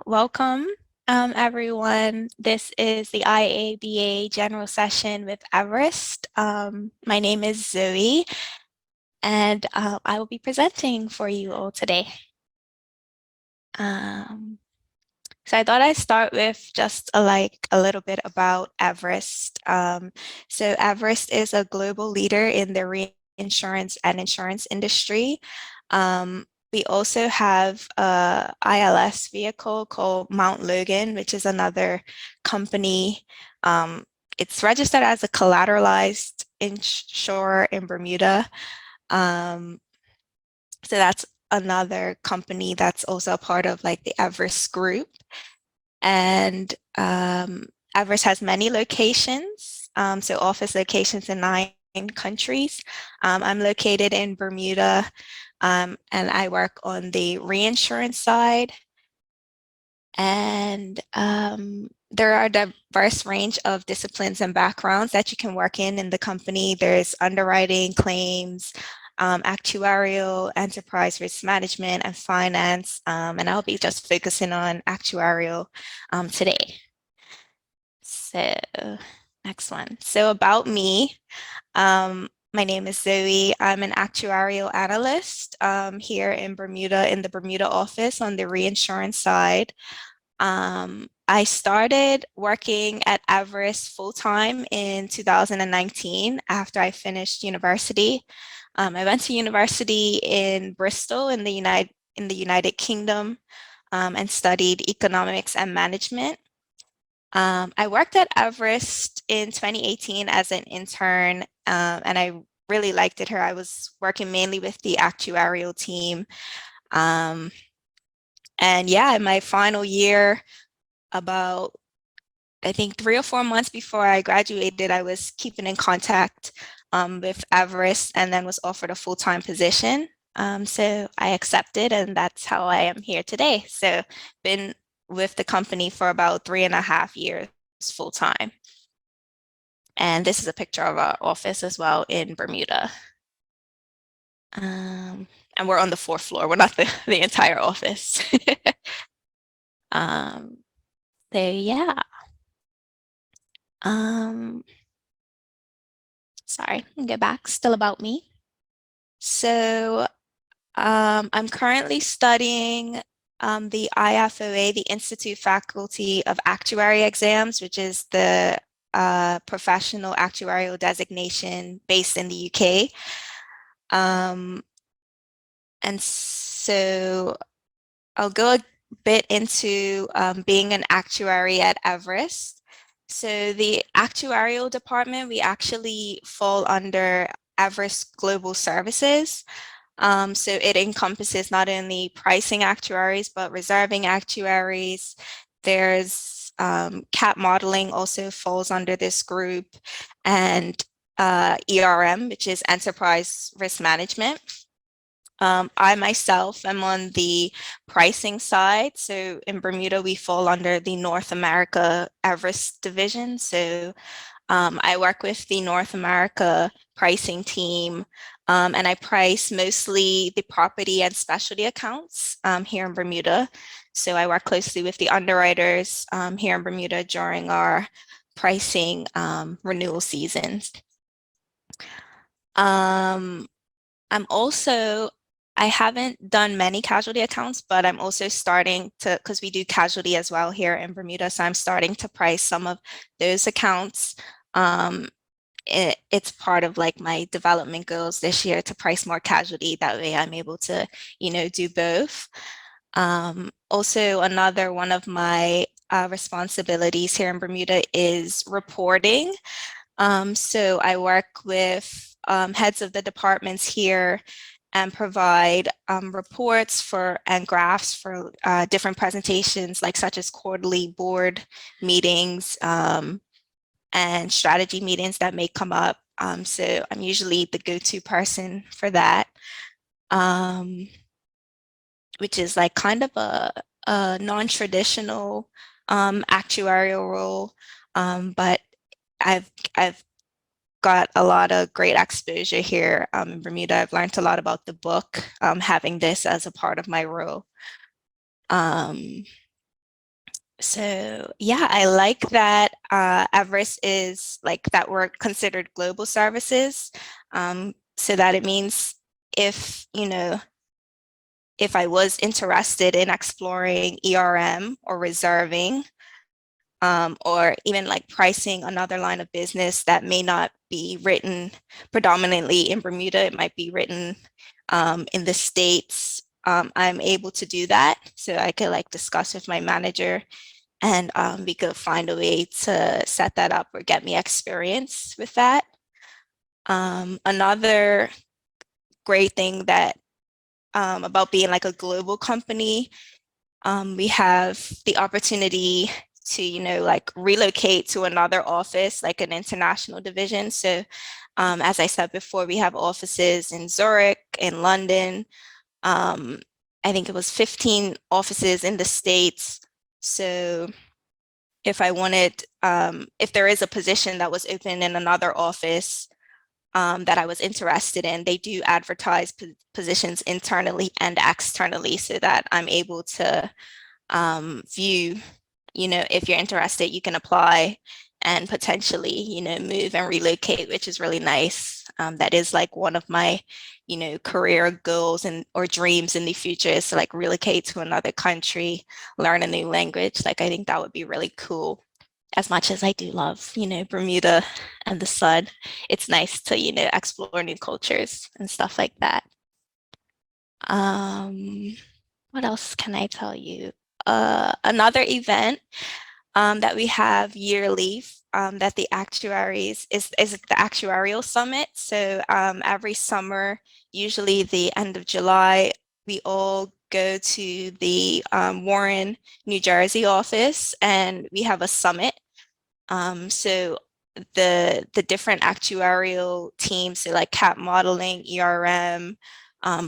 Welcome, everyone. This is the IABA General Session with Everest. My name is Zoe, and I will be presenting for you all today. Um, so I thought I'd start with just a little bit about Everest. Everest is a global leader in the reinsurance and insurance industry. We also have a ILS vehicle called Mount Logan, which is another company. It's registered as a collateralized insurer in Bermuda. Um, so that's another company that's also a part of like the Everest group. And Everest has many locations, so office locations in 9 countries. I'm located in Bermuda, and I work on the reinsurance side. And there are a diverse range of disciplines and backgrounds that you can work in the company. There's underwriting, claims, actuarial, enterprise risk management, and finance. And I'll be just focusing on actuarial today. So next one. So about me, my name is Zoe. I'm an actuarial analyst here in Bermuda, in the Bermuda office on the reinsurance side. I started working at Everest full-time in 2019 after I finished university. I went to university in Bristol in the United Kingdom and studied economics and management. I worked at Everest in 2018 as an intern, and I really liked it here. I was working mainly with the actuarial team. Um, and yeah, in my final year, about I think 3 or 4 months before I graduated, I was keeping in contact with Everest and then was offered a full-time position. So I accepted, and that's how I am here today. So been with the company for about 3.5 years full-time. And this is a picture of our office as well in Bermuda. And we're on the 4th floor. We're not the entire office. um, so yeah. Um, Sorry, get back. Still about me. So I'm currently studying the IFOA, the Institute Faculty of Actuary exams, which is the professional actuarial designation based in the UK. Um, and so I'll go a bit into being an actuary at Everest. So the actuarial department, we actually fall under Everest Global Services. So it encompasses not only pricing actuaries, but reserving actuaries. There's CAT modeling also falls under this group, and ERM, which is enterprise risk management. I myself am on the pricing side. So in Bermuda, we fall under the North America Everest division. So I work with the North America pricing team, and I price mostly the property and specialty accounts here in Bermuda. So I work closely with the underwriters here in Bermuda during our pricing renewal seasons. Um, I'm also, I haven't done many casualty accounts, but I'm also starting to, because we do casualty as well here in Bermuda, so I'm starting to price some of those accounts. Um, it's part of like my development goals this year to price more casualty. That way I'm able to, do both. Also, another one of my responsibilities here in Bermuda is reporting. So I work with heads of the departments here and provide reports for and graphs for different presentations, like such as quarterly board meetings and strategy meetings that may come up. So I'm usually the go-to person for that, um, which is like kind of a non-traditional actuarial role, but I've got a lot of great exposure here in Bermuda. I've learned a lot about the book, having this as a part of my role. Um, so yeah, I like that Everest is like that we're considered global services. So that it means if, if I was interested in exploring ERM or reserving, or even like pricing another line of business that may not be written predominantly in Bermuda, it might be written in the States. I'm able to do that. So I could like discuss with my manager and we could find a way to set that up or get me experience with that. Another great thing that about being like a global company, we have the opportunity to, like relocate to another office, like an international division. So, as I said before, we have offices in Zurich, in London. Um, I think it was 15 offices in the States. So, if there is a position that was open in another office that I was interested in, they do advertise positions internally and externally so that I'm able to view, if you're interested, you can apply and potentially, move and relocate, which is really nice. That is like one of my, career goals and or dreams in the future is to like relocate to another country, learn a new language. Like I think that would be really cool. As much as I do love, Bermuda and the sun, it's nice to, explore new cultures and stuff like that. Um, what else can I tell you? Another event that we have yearly that the actuaries is the actuarial summit. So every summer, usually the end of July, we all go to the Warren, New Jersey office and we have a summit. So the different actuarial teams, so like CAP modeling, ERM,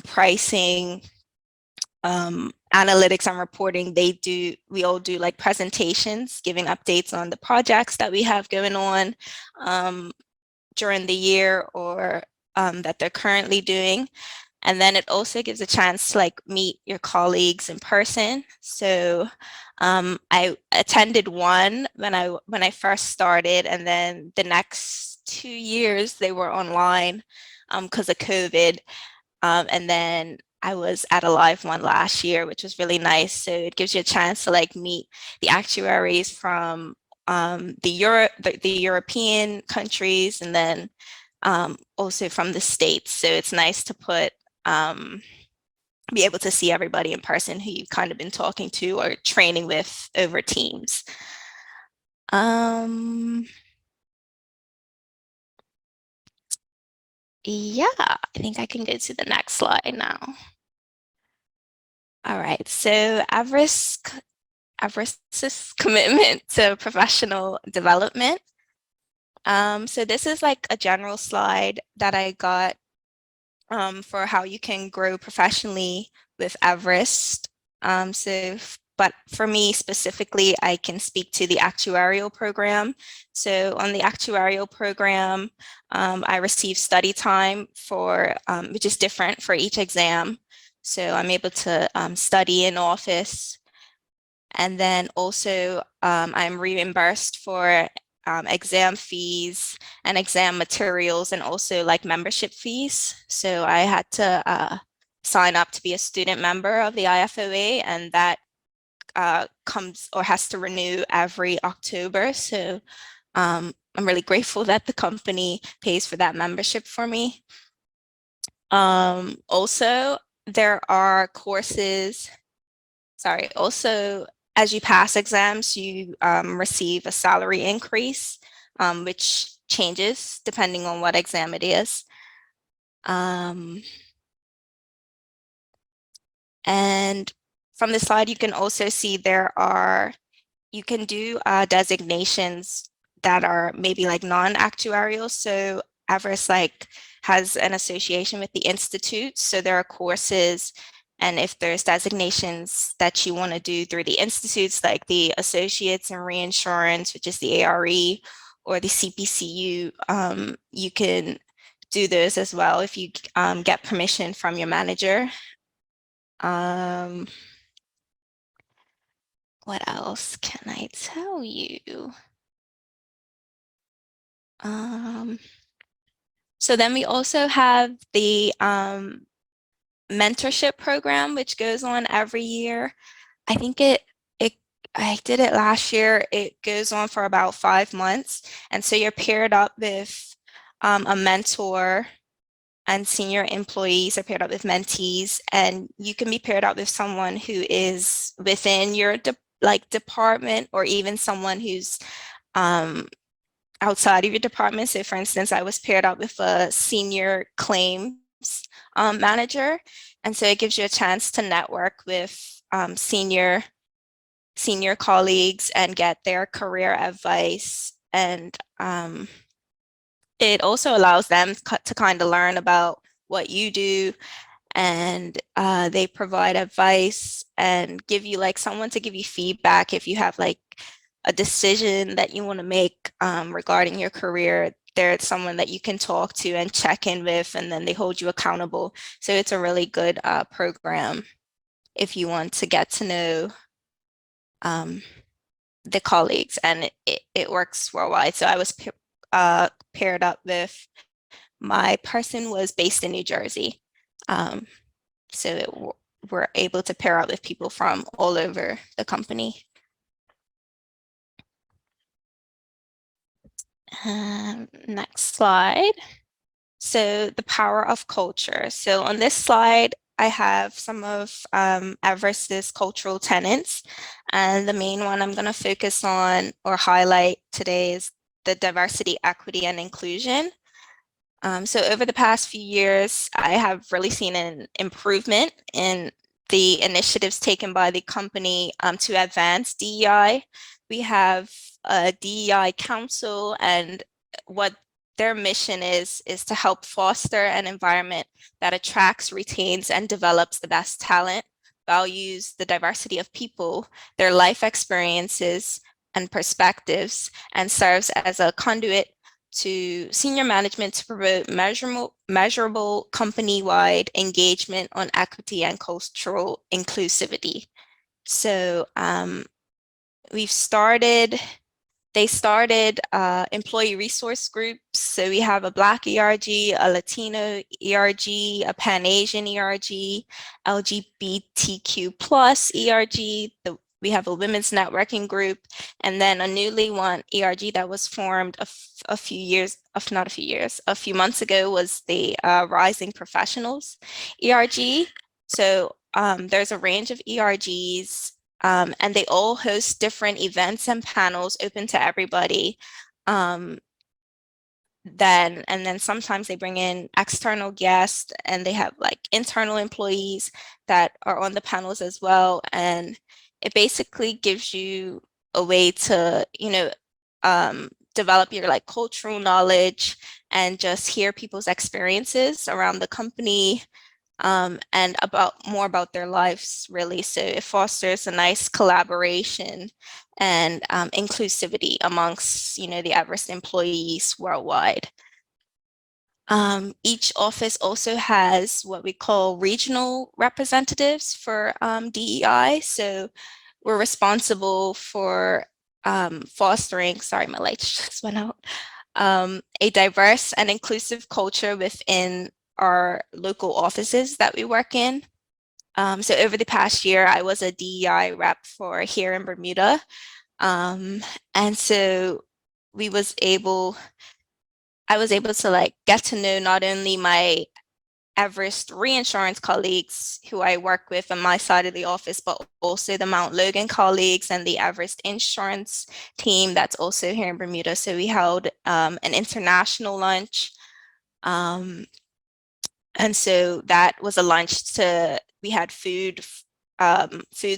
pricing, analytics and reporting, we all do like presentations, giving updates on the projects that we have going on during the year or that they're currently doing. And then it also gives a chance to like meet your colleagues in person. So I attended one when I first started, and then the next 2 years they were online because of COVID. And then I was at a live one last year, which was really nice. So it gives you a chance to like meet the actuaries from the European countries, and then also from the States. So it's nice to um, be able to see everybody in person who you've kind of been talking to or training with over Teams. Um, yeah, I think I can go to the next slide now. All right, so Everest's commitment to professional development. So this is like a general slide that I got for how you can grow professionally with Everest. But for me specifically, I can speak to the actuarial program. So on the actuarial program, I receive study time which is different for each exam. So I'm able to study in office, and then also I'm reimbursed for exam fees and exam materials and also like membership fees. So I had to sign up to be a student member of the IFOA, and that comes or has to renew every October. So I'm really grateful that the company pays for that membership for me. Also, there are courses also, as you pass exams, you receive a salary increase, which changes depending on what exam it is. Um, and from the slide, you can also see you can do designations that are maybe like non-actuarial. So Everest like has an association with the institute. So there are courses, and if there's designations that you want to do through the institutes, like the Associates in Reinsurance, which is the ARE, or the CPCU, you can do those as well if you get permission from your manager. Um, What else can I tell you? Um, so then we also have the mentorship program, which goes on every year. I think it I did it last year. It goes on for about 5 months, and so you're paired up with a mentor, and senior employees are paired up with mentees, and you can be paired up with someone who is within your department, or even someone who's um, outside of your department. So, for instance, I was paired up with a senior claims manager, and so it gives you a chance to network with senior colleagues and get their career advice. And it also allows them to kind of learn about what you do, and they provide advice and give you like someone to give you feedback if you have like a decision that you want to make regarding your career. There's someone that you can talk to and check in with, and then they hold you accountable. So it's a really good program if you want to get to know um, the colleagues, and it works worldwide. So I was paired up with my person was based in New Jersey. Um, so we're able to pair up with people from all over the company. Next slide. So the power of culture. So on this slide, I have some of Everest's cultural tenets, and the main one I'm going to focus on or highlight today is the diversity, equity, and inclusion. So over the past few years, I have really seen an improvement in the initiatives taken by the company to advance DEI. We have a DEI council, and what their mission is to help foster an environment that attracts, retains, and develops the best talent, values the diversity of people, their life experiences and perspectives, and serves as a conduit to senior management to promote measurable company-wide engagement on equity and cultural inclusivity. So we've started they started employee resource groups. So we have a Black ERG, a Latino ERG, a Pan-Asian ERG, LGBTQ plus ERG. We have a women's networking group, and then a newly one ERG that was formed a few years, of not a few years, a few months ago was the Rising Professionals ERG. So there's a range of ERGs, and they all host different events and panels open to everybody. Um, and then sometimes they bring in external guests, and they have like internal employees that are on the panels as well. And it basically gives you a way to, develop your like cultural knowledge and just hear people's experiences around the company, and about more about their lives, really. So it fosters a nice collaboration and inclusivity amongst, the Everest employees worldwide. Each office also has what we call regional representatives for DEI. So we're responsible for fostering, sorry, my lights just went out, a diverse and inclusive culture within our local offices that we work in. So over the past year, I was a DEI rep for here in Bermuda. And so we was able, I was able to like get to know not only my Everest reinsurance colleagues who I work with on my side of the office, but also the Mount Logan colleagues and the Everest insurance team that's also here in Bermuda. So we held an international lunch. Um, and so that was a lunch we had foods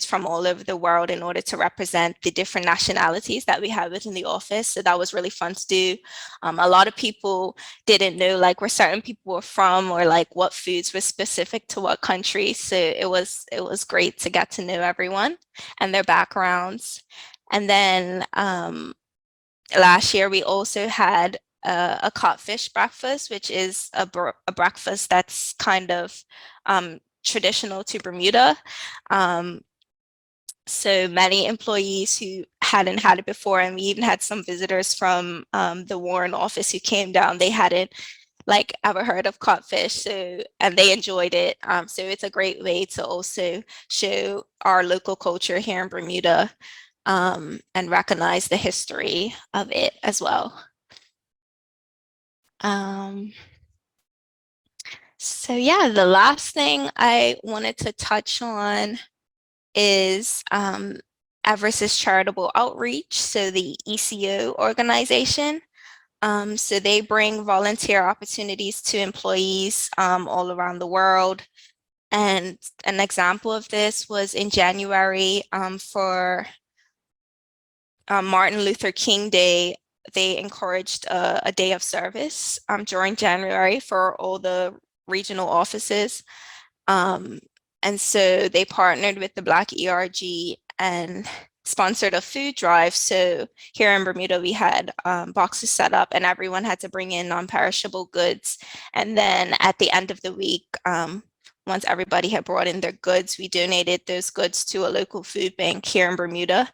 from all over the world in order to represent the different nationalities that we have within the office. So that was really fun to do. A lot of people didn't know like where certain people were from, or like what foods were specific to what country. So it was great to get to know everyone and their backgrounds. And then last year, we also had a codfish breakfast, which is a breakfast that's kind of traditional to Bermuda. Um, So many employees who hadn't had it before, and we even had some visitors from the Warren office who came down. They hadn't like ever heard of codfish, so and they enjoyed it. So it's a great way to also show our local culture here in Bermuda, and recognize the history of it as well. Um, so yeah, the last thing I wanted to touch on is Everest's charitable outreach, so the ECO organization. So they bring volunteer opportunities to employees all around the world. And an example of this was in January for Martin Luther King Day. They encouraged a day of service during January for all the regional offices. Um, and so they partnered with the Black ERG and sponsored a food drive. So here in Bermuda, we had boxes set up and everyone had to bring in non-perishable goods. And then at the end of the week, once everybody had brought in their goods, we donated those goods to a local food bank here in Bermuda.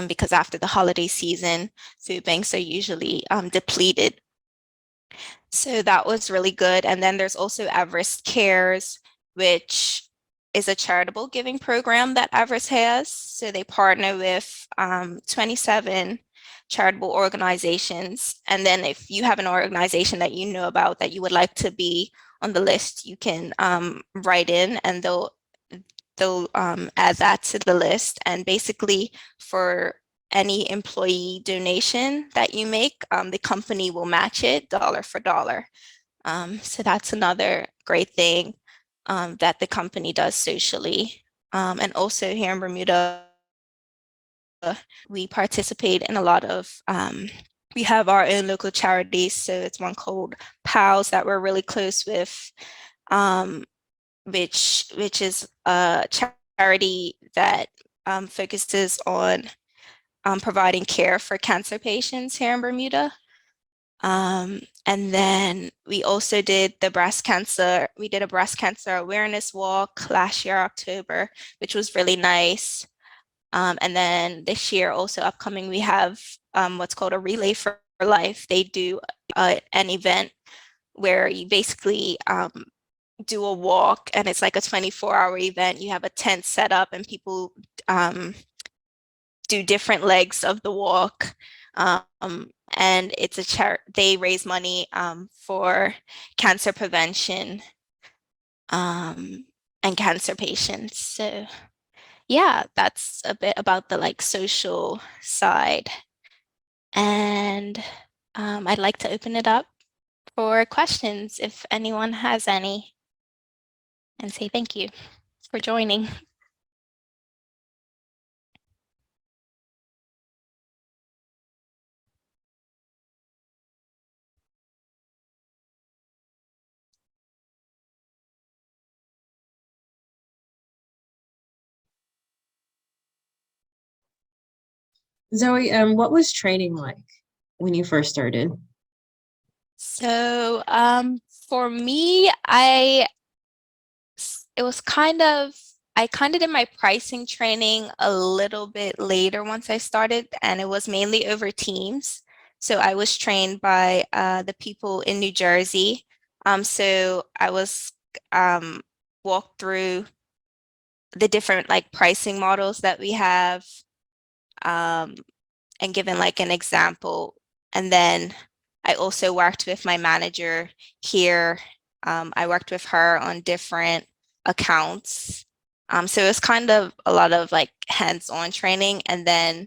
Because after the holiday season, food banks are usually depleted. So that was really good. And then there's also Everest Cares, which is a charitable giving program that Everest has. So they partner with 27 charitable organizations. And then if you have an organization that you know about that you would like to be on the list, you can write in and they'll add that to the list. And basically for any employee donation that you make, the company will match it dollar for dollar. So that's another great thing that the company does socially. And also here in Bermuda, we participate in a lot of, we have our own local charities. So it's one called PALS that we're really close with, um, which is a charity that focuses on providing care for cancer patients here in Bermuda. And then we also did we did a breast cancer awareness walk last year, October, which was really nice. And then this year, also upcoming, we have what's called a Relay for Life. They do an event where you basically do a walk and it's like a 24-hour event. You have a tent set up and people do different legs of the walk. And it's they raise money for cancer prevention and cancer patients. So yeah, that's a bit about the like social side. And I'd like to open it up for questions if anyone has any, and say thank you for joining. Zoe, what was training like when you first started? So for me, it was I kind of did my pricing training a little bit later once I started, and it was mainly over Teams. So I was trained by the people in New Jersey. So I was um, walked through the different like pricing models that we have, um, and given like an example. And then I also worked with my manager here. I worked with her on different accounts. So it was kind of a lot of like hands-on training. And then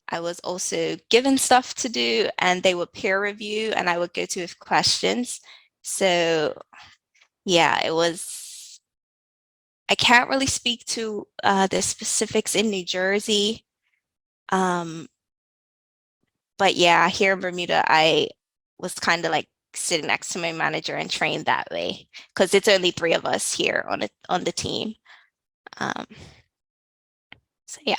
I was also given stuff to do and they would peer review and I would go to with questions. So yeah, I can't really speak to the specifics in New Jersey. Um, but yeah, here in Bermuda, I was kind of like sitting next to my manager and trained that way because it's only three of us here on the team. Um, so yeah.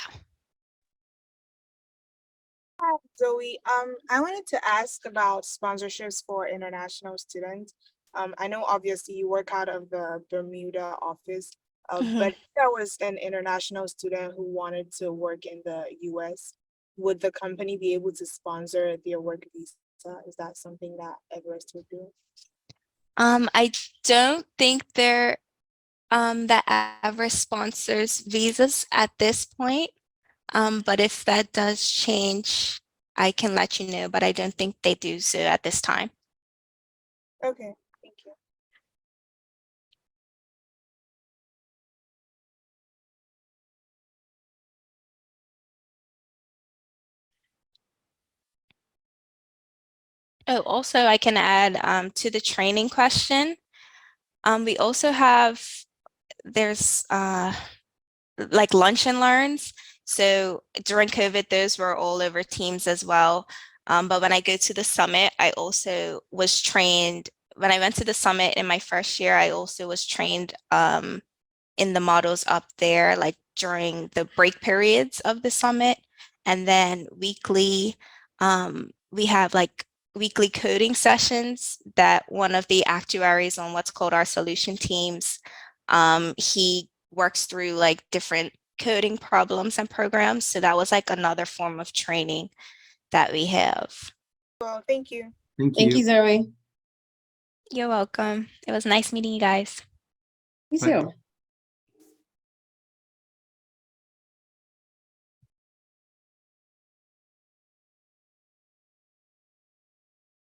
Hi, Zoe. I wanted to ask about sponsorships for international students. I know obviously you work out of the Bermuda office. Mhm. But if I was an international student who wanted to work in the US, would the company be able to sponsor their work visa? Is that something that Everest would do? I don't think that Everest sponsors visas at this point. But if that does change, I can let you know, but I don't think they do so at this time. Okay, thank you. Oh, also I can add to the training question. We also have there's like lunch and learns. So during COVID, those were all over Teams as well. But when I go to the summit, I also was trained. When I went to the summit in my first year, I also was trained in the models up there, like during the break periods of the summit. And then weekly, we have like weekly coding sessions that one of the actuaries on what's called our solution teams, he works through like different coding problems and programs. So that was like another form of training that we have. Well, thank you. Thank Thank you, you. Zoe. You're welcome. It was nice meeting you guys. You Bye. too.